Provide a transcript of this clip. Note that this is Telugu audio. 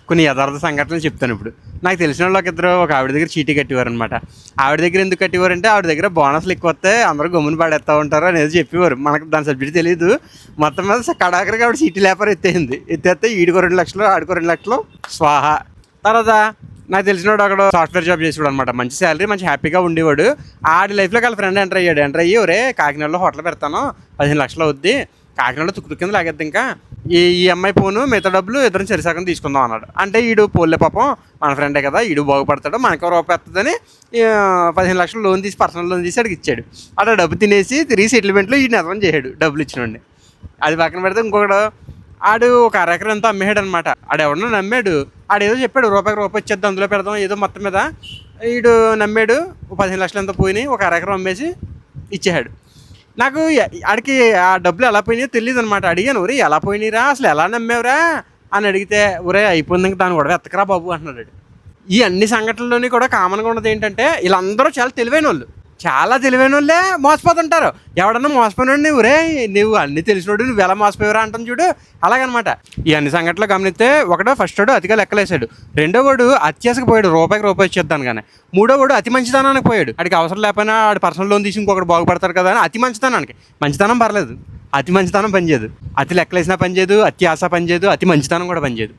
కొన్ని యథార్థ సంఘటనలు చెప్తాను ఇప్పుడు. నాకు తెలిసిన వాళ్ళు ఇద్దరు ఒక ఆవిడ దగ్గర చీటీ కట్టేవారు అనమాట. ఆవిడ దగ్గర ఎందుకు కట్టేవారంటే ఆవిడ దగ్గర బోనస్లు ఎక్కువ వస్తే అందరూ గమ్మున పడేస్తూ ఉంటారు అనేది చెప్పేవారు. మనకు దాని సబ్జెక్ట్ తెలియదు. మొత్తం మీద కడాకరికి ఆవిడ చీటీ లేపర్ ఎత్తేస్తే ఈడికో 2 లక్షలు ఆడికో 2 లక్షలు స్వాహ. తర్వాత నాకు తెలిసినవాడు అక్కడ సాఫ్ట్వేర్ జాబ్ చేసేవాడు అనమాట. మంచి శాలరీ, మంచి హ్యాపీగా ఉండేవాడు. ఆడి లైఫ్లోకి వాళ్ళ ఫ్రెండ్ ఎంటర్ అయ్యి ఒరే కాకినాడలో హోటల్ పెడతాను 15 లక్షలు అవుద్ది, కాకినాడలో తుక్కు కింద లాగేద్ది, ఇంకా ఈ అమ్మాయి పోను మిగతా డబ్బులు ఇద్దరం సరిసగం తీసుకుందాం అన్నాడు. అంటే ఈడు పోలే పాపం మన ఫ్రెండే కదా, ఈడు బాగుపడతాడు, మనకు రూపాయి వస్తుందని 15 లక్షలు లోన్ తీసి పర్సనల్ లోన్ తీసి అడిగి ఇచ్చాడు. అక్కడ డబ్బు తినేసి తిరిగి సెటిల్మెంట్లో ఈ నెలం చేశాడు డబ్బులు ఇచ్చినండి. అది పక్కన పెడితే ఇంకొకడు ఆడు ఒక అరెకరం ఎంతో అమ్మేశాడు అనమాట. ఆడు ఎవడన్నా నమ్మాడు. ఆడేదో చెప్పాడు రూపాయి వచ్చేద్దాం అందులో పెడదాం ఏదో మొత్తం మీద. ఈడు నమ్మాడు. 15 లక్షలు ఎంతో పోయినాయి, ఒక అరెకరం అమ్మేసి ఇచ్చేసాడు. నాకు ఆడికి ఆ డబ్బులు ఎలా పోయినాయో తెలియదు అనమాట. అడిగాను, ఒరే ఎలా పోయినాయిరా, అసలు ఎలా నమ్మేవరా అని అడిగితే, ఒరే అయిపోయింది ఇంకా దాన్ని కూడా ఎత్తకరా బాబు అంటున్నాడు. ఈ అన్ని సంఘటనల్లోని కూడా కామన్గా ఉన్నది ఏంటంటే వీళ్ళందరూ చాలా తెలివైన వాళ్ళే మోసపోతుంటారు. ఎవడన్నా మోసపోయినాడు, ఒరే నువ్వు అన్ని తెలిసినోడు నువ్వు ఎలా మోసపోయారా అంటాను చూడు, అలాగనమాట. ఈ అన్ని సంఘటనలు గమనిస్తే ఫస్ట్ వాడు అతిగా లెక్కలేసాడు, రెండో వాడు అత్యాసకు పోయాడు రూపాయికి రూపాయి ఇచ్చేద్దాను కానీ, మూడో వాడు అతి మంచితనానికి పోయాడు. ఆడికి అవసరం లేకపోయినా ఆడు పర్సనల్ లోన్ తీసి ఇంకొకటి బాగుపడతారు కదా అని అతి మంచితనం పర్లేదు, అతి మంచితనం పనిచేయదు. అతి లెక్కలేసినా పనిచేయదు, అతి ఆశ పనిచేయదు, అతి మంచితనం కూడా పనిచేయదు.